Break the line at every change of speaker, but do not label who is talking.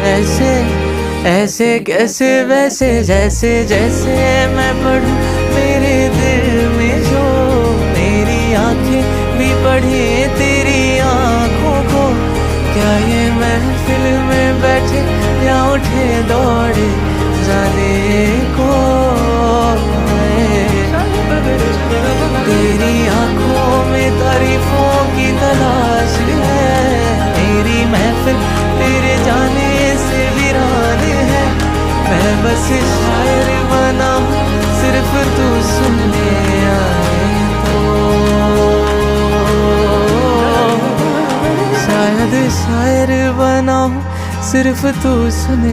ऐसे ऐसे कैसे वैसे जैसे जैसे मैं पढ़ूं मेरे दिल में जो मेरी आंखें भी पढ़े तेरी आंखों को। क्या ये महफिल में बैठे या उठे दौड़े जाने को। तेरी आंखों में तारीफों की तलाश है, मेरी महफिल तेरे जाने से वीरान है। मैं बस शायर बना हूँ सिर्फ तू सुनने आए तो। शायद शायर बना हूँ सिर्फ तू सुने।